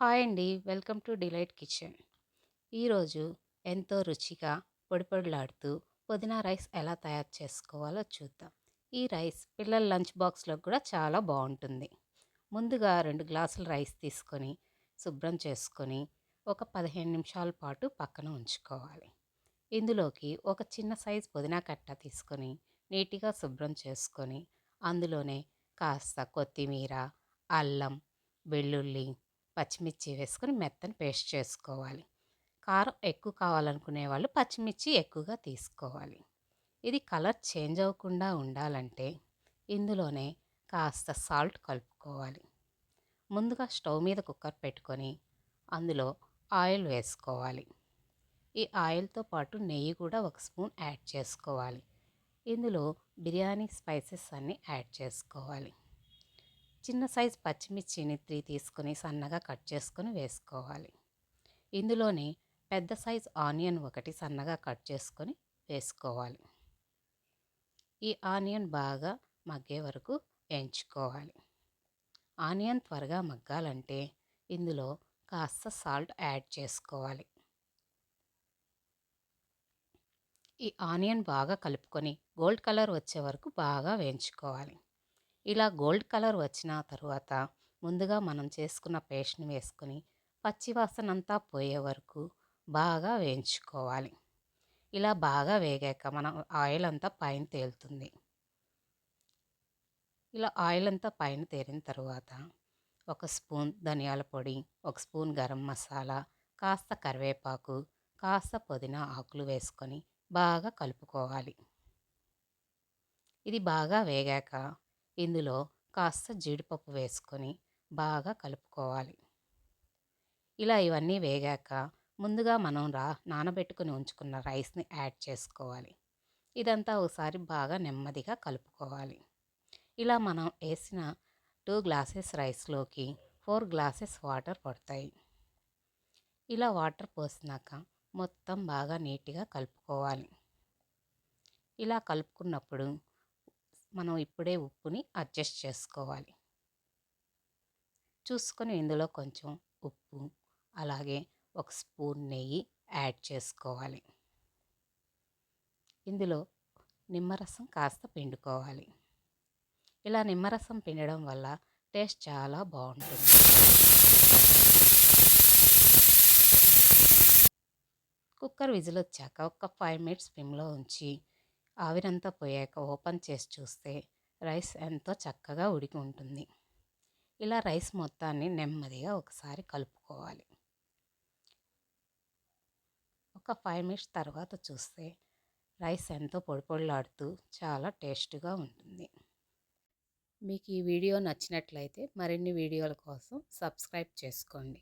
Hi అండి. Welcome to delight kitchen. ఈరోజు ఎంతో రుచిగా పొడిలాడుతూ పుదీనా రైస్ ఎలా తయారు చేసుకోవాలో చూద్దాం. ఈ రైస్ పిల్లల లంచ్ బాక్స్లో కూడా చాలా బాగుంటుంది. ముందుగా 2 గ్లాసుల రైస్ తీసుకొని శుభ్రం చేసుకొని ఒక 15 నిమిషాల పాటు పక్కన ఉంచుకోవాలి. ఇందులోకి ఒక చిన్న సైజు పుదీనా కట్ట తీసుకొని నీట్గా శుభ్రం చేసుకొని అందులోనే కాస్త కొత్తిమీర, అల్లం, వెల్లుల్లి, పచ్చిమిర్చి వేసుకొని మెత్తని పేస్ట్ చేసుకోవాలి. కారం ఎక్కువ కావాలనుకునే వాళ్ళు పచ్చిమిర్చి ఎక్కువగా తీసుకోవాలి. ఇది కలర్ చేంజ్ అవ్వకుండా ఉండాలంటే ఇందులోనే కాస్త సాల్ట్ కలుపుకోవాలి. ముందుగా స్టవ్ మీద కుక్కర్ పెట్టుకొని అందులో ఆయిల్ వేసుకోవాలి. ఈ ఆయిల్తో పాటు నెయ్యి కూడా ఒక స్పూన్ యాడ్ చేసుకోవాలి. ఇందులో బిర్యానీ స్పైసెస్ అన్నీ యాడ్ చేసుకోవాలి. చిన్న సైజు పచ్చిమిర్చిని 3 తీసుకొని సన్నగా కట్ చేసుకొని వేసుకోవాలి. ఇందులోనే పెద్ద సైజు ఆనియన్ ఒకటి సన్నగా కట్ చేసుకొని వేసుకోవాలి. ఈ ఆనియన్ బాగా మగ్గే వరకు వేయించుకోవాలి. ఆనియన్ త్వరగా మగ్గాలంటే ఇందులో కాస్త సాల్ట్ యాడ్ చేసుకోవాలి. ఈ ఆనియన్ బాగా కలుపుకొని గోల్డ్ కలర్ వచ్చే వరకు బాగా వేయించుకోవాలి. ఇలా గోల్డ్ కలర్ వచ్చిన తరువాత ముందుగా మనం చేసుకున్న పేస్ట్ని వేసుకొని పచ్చివాసనంతా పోయే వరకు బాగా వేయించుకోవాలి. ఇలా బాగా వేగాక మనం ఆయిల్ అంతా పైన తేలుతుంది. ఇలా ఆయిల్ అంతా పైన తేలిన తర్వాత ఒక స్పూన్ ధనియాల పొడి, ఒక స్పూన్ గరం మసాలా, కాస్త కరివేపాకు, కాస్త పుదీనా ఆకులు వేసుకొని బాగా కలుపుకోవాలి. ఇది బాగా వేగాక ఇందులో కాస్త జీడిపప్పు వేసుకొని బాగా కలుపుకోవాలి. ఇలా ఇవన్నీ వేగాక ముందుగా మనం నానబెట్టుకుని ఉంచుకున్న రైస్ని యాడ్ చేసుకోవాలి. ఇదంతా ఒకసారి బాగా నెమ్మదిగా కలుపుకోవాలి. ఇలా మనం వేసిన 2 గ్లాసెస్ రైస్లోకి 4 గ్లాసెస్ వాటర్ పడతాయి. ఇలా వాటర్ పోసినాక మొత్తం బాగా నీట్గా కలుపుకోవాలి. ఇలా కలుపుకున్నప్పుడు మనం ఇప్పుడే ఉప్పుని అడ్జస్ట్ చేసుకోవాలి. చూసుకొని ఇందులో కొంచెం ఉప్పు, అలాగే ఒక స్పూన్ నెయ్యి యాడ్ చేసుకోవాలి. ఇందులో నిమ్మరసం కాస్త పిండుకోవాలి. ఇలా నిమ్మరసం పిండడం వల్ల టేస్ట్ చాలా బాగుంటుంది. కుక్కర్ విజిల్ వచ్చాక ఒక 5 మినిట్స్ స్విమ్లో ఉంచి ఆవిరంతా పోయాక ఓపెన్ చేసి చూస్తే రైస్ ఎంతో చక్కగా ఉడికి ఉంటుంది. ఇలా రైస్ మొత్తాన్ని నెమ్మదిగా ఒకసారి కలుపుకోవాలి. ఒక 5 మినిట్స్ తర్వాత చూస్తే రైస్ ఎంతో పొడిలాడుతూ చాలా టేస్ట్గా ఉంటుంది. మీకు ఈ వీడియో నచ్చినట్లయితే మరిన్ని వీడియోల కోసం సబ్స్క్రైబ్ చేసుకోండి.